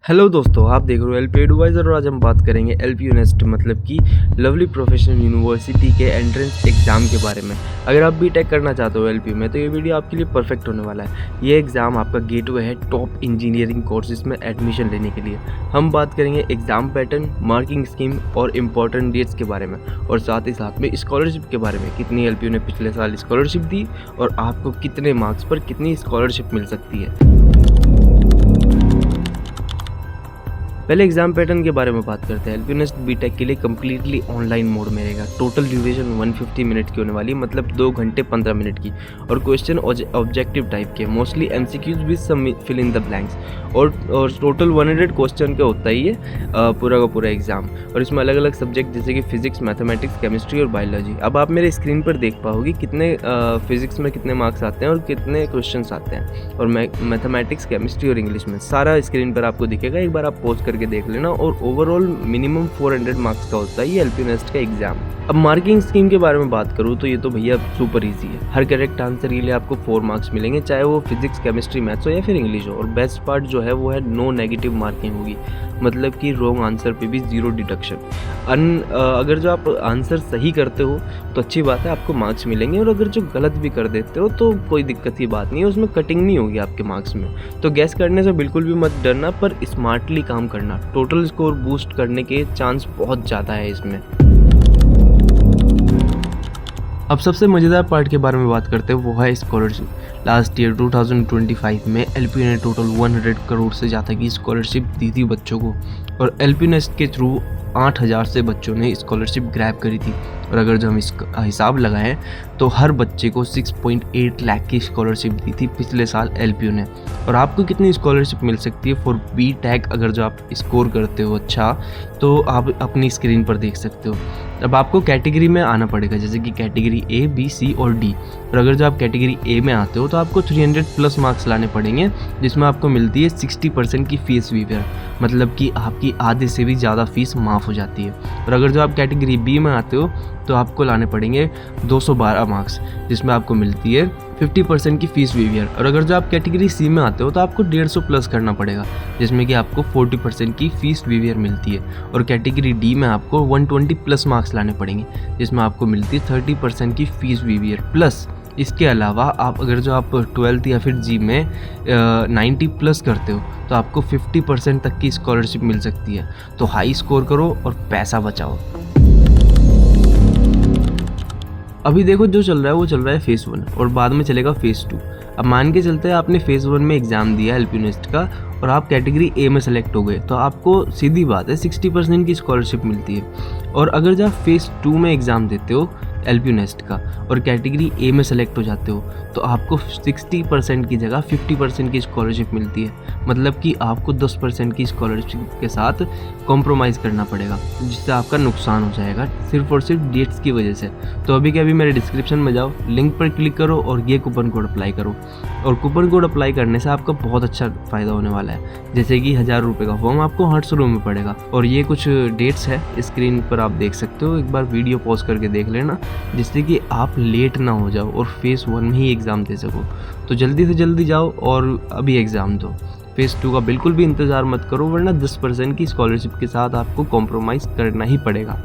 Hello दोस्तों, आप देख रहे हो एलपी एडवाइज़र और आज हम बात करेंगे एलपी यूनिवर्सिटी मतलब कि लवली प्रोफेशनल यूनिवर्सिटी के एंट्रेंस एग्ज़ाम के बारे में। अगर आप बीटेक करना चाहते हो एलपी में तो ये वीडियो आपके लिए परफेक्ट होने वाला है। ये एग्ज़ाम आपका गेटवे है टॉप इंजीनियरिंग कोर्सेज में एडमिशन लेने के लिए। हम बात करेंगे एग्ज़ाम पैटर्न, मार्किंग स्कीम और इम्पॉर्टेंट डेट्स के बारे में और साथ ही साथ में स्कॉलरशिप के बारे में। कितनी एलपी ने पिछले साल स्कॉलरशिप दी और आपको कितने मार्क्स पर कितनी स्कॉलरशिप मिल सकती है। पहले एग्जाम पैटर्न के बारे में बात करते हैं। एलपी यूनिवर्सिटी बीटेक के लिए कम्प्लीटली ऑनलाइन मोड में रहेगा। टोटल ड्यूरेशन 150 मिनट की होने वाली है, मतलब 2 घंटे 15 मिनट की। और क्वेश्चन ऑब्जेक्टिव टाइप के, मोस्टली एमसीक्यूज भी सब फिल इन द ब्लैंक्स। और टोटल 100 क्वेश्चन का होता ही है पूरा का पूरा एग्जाम। और इसमें अलग अलग सब्जेक्ट जैसे कि फिजिक्स, मैथमेटिक्स, केमिस्ट्री और बायोलॉजी। अब आप मेरे स्क्रीन पर देख पाओगे कितने फिजिक्स में कितने मार्क्स आते हैं और कितने क्वेश्चन आते हैं। और मैथमेटिक्स, केमिस्ट्री और इंग्लिश में सारा स्क्रीन पर आपको दिखेगा। एक बार आप पॉज करके देख लेना। और ओवरऑल मिनिमम 400 मार्क्स का होता है ये एलपी यूनिवर्सिटी का एग्जाम। अब मार्किंग स्कीम के बारे में बात करूँ तो ये तो भैया सुपर इजी है। हर करेक्ट आंसर के लिए आपको 4 मार्क्स मिलेंगे, चाहे वो फिजिक्स, केमिस्ट्री, मैथ्स हो या फिर इंग्लिश हो। और बेस्ट पार्ट जो है वो है नो नेगेटिव मार्किंग होगी, मतलब कि रॉन्ग आंसर पे भी 0 डिडक्शन। अगर जो आप आंसर सही करते हो तो अच्छी बात है, आपको मार्क्स मिलेंगे। और अगर जो गलत भी कर देते हो तो कोई दिक्कत की बात नहीं है, उसमें कटिंग नहीं होगी आपके मार्क्स में। तो गैस करने से बिल्कुल भी मत डरना, पर स्मार्टली काम करना। टोटल स्कोर बूस्ट करने के चांस बहुत ज़्यादा है इसमें। अब सबसे मज़ेदार पार्ट के बारे में बात करते हैं, वो है स्कॉलरशिप। लास्ट ईयर 2025 में एलपी ने टोटल 100 करोड़ से ज़्यादा की स्कॉलरशिप दी थी बच्चों को। और एलपी नेस्ट के थ्रू 8000 से बच्चों ने स्कॉलरशिप ग्रैब करी थी। और अगर जो हम इसका हिसाब लगाएं तो हर बच्चे को 6.8 लाख की स्कॉलरशिप दी थी पिछले साल एलपीयू ने। और आपको कितनी स्कॉलरशिप मिल सकती है फॉर बी टैग, अगर जो आप स्कोर करते हो अच्छा तो आप अपनी स्क्रीन पर देख सकते हो। अब आपको कैटेगरी में आना पड़ेगा, जैसे कि कैटेगरी ए, बी, सी और डी। और अगर जो आप कैटेगरी ए में आते हो तो आपको 300 प्लस मार्क्स लाने पड़ेंगे, जिसमें आपको मिलती है 60% की फीस वीवर, मतलब कि आपकी आधे से भी ज़्यादा फीस माफ़ हो जाती है। और अगर जो आप कैटेगरी बी में आते हो तो आपको लाने पड़ेंगे 212 मार्क्स, जिसमें आपको मिलती है 50% की फीस वीवियर। और अगर जो आप कैटेगरी सी में आते हो तो आपको 150 प्लस करना पड़ेगा, जिसमें कि आपको 40% की फीस वीवियर मिलती है। और कैटेगरी डी में आपको 120 प्लस मार्क्स लाने पड़ेंगे, जिसमें आपको मिलती है 30% की फीस वीवियर प्लस। इसके अलावा आप अगर जो आप 12th या फिर जी में 90 प्लस करते हो तो आपको 50% तक की स्कॉलरशिप मिल सकती है। तो हाई स्कोर करो और पैसा बचाओ। अभी देखो जो चल रहा है वो चल रहा है फेज़ 1 और बाद में चलेगा फेज़ 2। अब मान के चलते हैं आपने फेज़ 1 में एग्ज़ाम दिया एलपी यूनिवर्सिटी का और आप कैटेगरी ए में सेलेक्ट हो गए, तो आपको सीधी बात है 60% की स्कॉलरशिप मिलती है। और अगर जो आप फेज़ 2 में एग्ज़ाम देते हो एलपी यूनिवर्सिटी का और कैटेगरी ए में सेलेक्ट हो जाते हो तो आपको 60% की जगह 50% की स्कॉलरशिप मिलती है, मतलब कि आपको 10% की स्कॉलरशिप के साथ कॉम्प्रोमाइज़ करना पड़ेगा, जिससे आपका नुकसान हो जाएगा सिर्फ और सिर्फ डेट्स की वजह से। तो अभी के अभी मेरे डिस्क्रिप्शन में जाओ, लिंक पर क्लिक करो और ये कूपन कोड अप्लाई करो। और कूपन कोड अप्लाई करने से आपका बहुत अच्छा फ़ायदा होने वाला है, जैसे कि 1000 रुपये का फॉर्म आपको 800 रुपये में पड़ेगा। और ये कुछ डेट्स है स्क्रीन पर आप देख सकते हो, एक बार वीडियो पॉज करके देख लेना, जिससे कि आप लेट ना हो जाओ और फेज़ 1 में ही एग्ज़ाम दे सको। तो जल्दी से जल्दी जाओ और अभी एग्ज़ाम दो। फेज़ 2 का बिल्कुल भी इंतज़ार मत करो, वरना 10% की स्कॉलरशिप के साथ आपको कॉम्प्रोमाइज़ करना ही पड़ेगा।